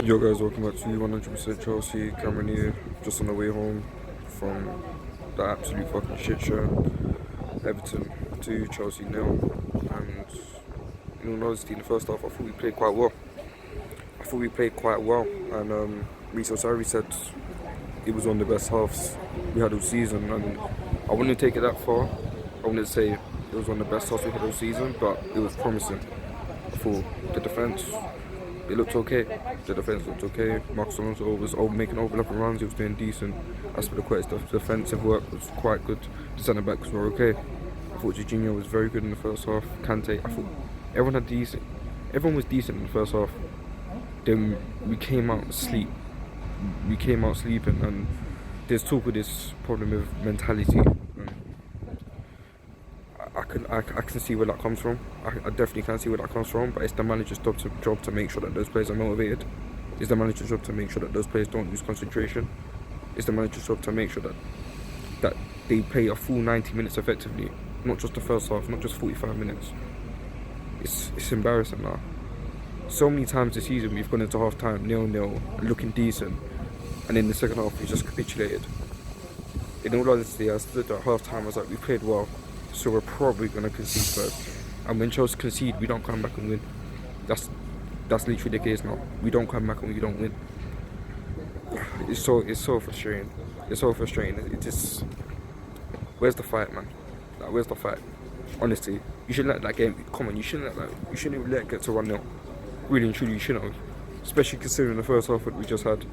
Yo guys, welcome back to 100% Chelsea. Cameron here, just on the way home from the absolute fucking shit show. Everton 2, Chelsea 0. And in all honesty, in the first half, I thought we played quite well. And Reece Osari said it was one of the best halves we had all season. And I wouldn't take it that far. I wouldn't say it was one of the best halves we had all season, but it was promising. I thought the defence, it looked okay. The defence looked okay. Marcus Alonso was making overlapping runs. He was doing decent. As for the defensive work was quite good. The centre backs were okay. I thought Jorginho was very good in the first half. Kante, I thought everyone was decent in the first half. Then we came out sleeping, and there's talk of this problem of mentality. I can see where that comes from. I definitely can see where that comes from. But it's the manager's job to make sure that those players are motivated. It's the manager's job to make sure that those players don't lose concentration. It's the manager's job to make sure that they play a full 90 minutes effectively, not just the first half, not just 45 minutes. It's embarrassing now. So many times this season we've gone into half time 0-0, looking decent, and in the second half we just capitulated. In all honesty, I stood at half time, I was like, we played well, so we're probably going to concede first. And when Chelsea concede, we don't come back and win. That's literally the case now. We don't come back and we don't win. It's so frustrating. It's so frustrating. It just, where's the fight, man? Like, where's the fight? Honestly, you shouldn't let that game. Come on, you shouldn't even let it get to 1-0. Really and truly, you shouldn't have. Especially considering the first half that we just had.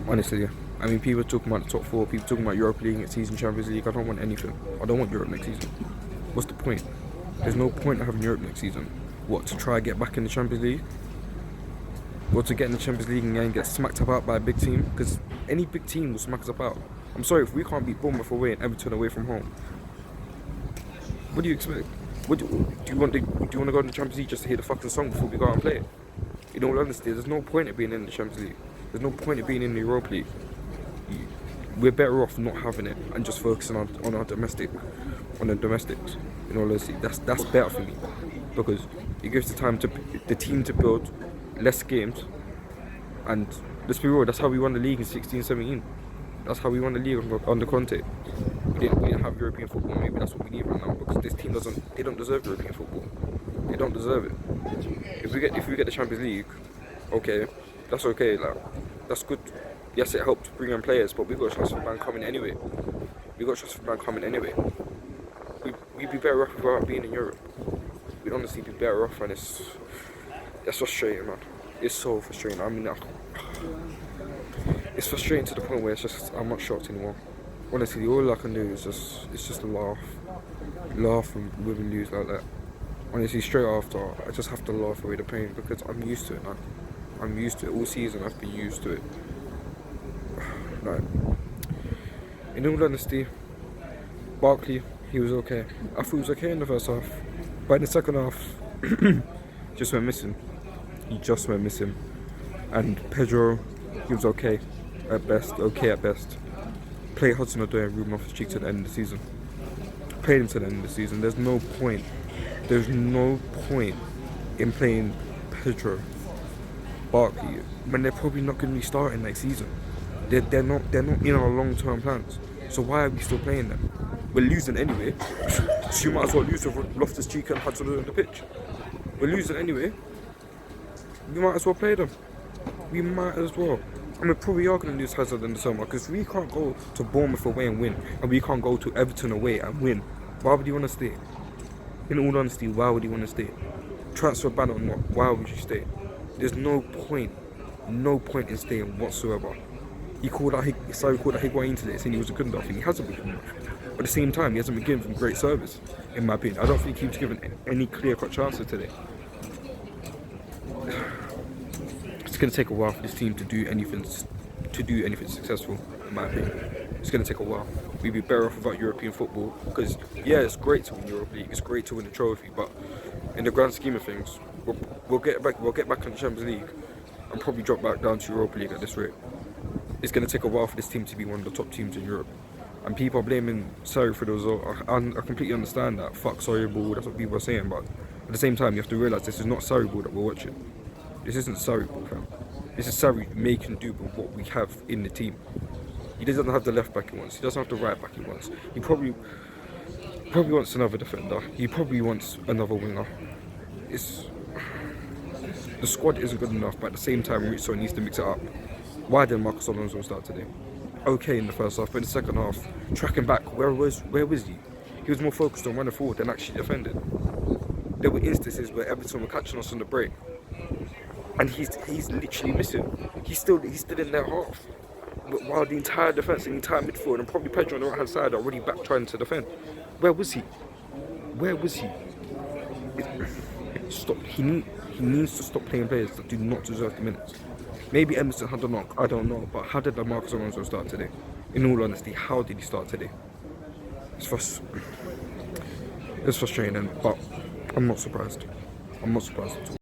Honestly, I mean, people talking about the top four, people talking about Europa League next season, Champions League. I don't want anything. I don't want Europe next season. What's the point? There's no point in having Europe next season. What, to try and get back in the Champions League? Or to get in the Champions League and get smacked about by a big team? Because any big team will smack us about. I'm sorry, if we can't beat Bournemouth away and Everton away from home, what do you expect? Do you want to go in the Champions League just to hear the fucking song before we go out and play it? In all honesty, there's no point in being in the Champions League. There's no point in being in the Europa League. We're better off not having it and just focusing on the domestics. In all honesty, that's better for me, because it gives the team to build less games. And let's be real, that's how we won the league in 16-17. That's how we won the league under Conte. We didn't have European football. Maybe that's what we need right now, because this team don't deserve European football. They don't deserve it. If we get the Champions League, okay, that's okay. Like, that's good. Yes, it helped bring in players, but we got a transfer ban coming anyway. We'd be better off without being in Europe. We'd honestly be better off, and it's frustrating, man. It's so frustrating. I mean, it's frustrating to the point where it's just, I'm not shocked anymore. Honestly, all I can do is just laugh and win and lose like that. Honestly, straight after, I just have to laugh away the pain, because I'm used to it now. I'm used to it. All season I've been used to it. Like, in all honesty, Barkley, he was okay. I thought he was okay in the first half, but in the second half, just went missing. He just went missing. And Pedro, he was okay at best. Played Hudson-Odoi and Ruben Loftus-Cheek to the end of the season. Played him to the end of the season. There's no point in playing Pedro, Barkley, when they're probably not going to be starting next season. They're not in our long-term plans. So why are we still playing them? We're losing anyway. So you might as well lose with Loftus-Cheek and Hudson-Odoi on the pitch. We're losing anyway. We might as well play them. We might as well. And we probably are going to lose Hazard in the summer, because we can't go to Bournemouth away and win, and we can't go to Everton away and win. Why would you want to stay? In all honesty, why would you want to stay? Transfer ban or not, why would you stay? There's no point in staying whatsoever. Sarri called out Higuain today, saying he was a good enough, and he hasn't been good enough. But at the same time, he hasn't been giving great service, in my opinion. I don't think he keeps giving any clear-cut chances today. It's going to take a while for this team to do anything successful, in my opinion. It's going to take a while. We'd be better off without European football, because yeah, it's great to win Europa League, it's great to win a trophy, but in the grand scheme of things, we'll get back in the Champions League and probably drop back down to Europa League at this rate. It's going to take a while for this team to be one of the top teams in Europe. And people are blaming Sarri for the result. I completely understand that. Fuck Sarri ball, that's what people are saying. But at the same time, you have to realise this is not Sarri ball that we're watching. This isn't Sarri, fam. This is Sarri making do with what we have in the team. He doesn't have the left back he wants. He doesn't have the right back he wants. He probably wants another defender. He probably wants another winger. The squad isn't good enough, but at the same time, Rizzo needs to mix it up. Why did Marcus Alonso start today? Okay in the first half, but in the second half, tracking back, where was he? He was more focused on running forward than actually defending. There were instances where Everton were catching us on the break, and he's literally missing. He's still in their half. But while the entire defence and the entire midfield and probably Pedro on the right hand side are already back trying to defend. Where was he? Stop. He needs to stop playing players that do not deserve the minutes. Maybe Emerson had a knock, I don't know, but how did Marcus Alonso start today? In all honesty, how did he start today? It's frustrating, but I'm not surprised. I'm not surprised at all.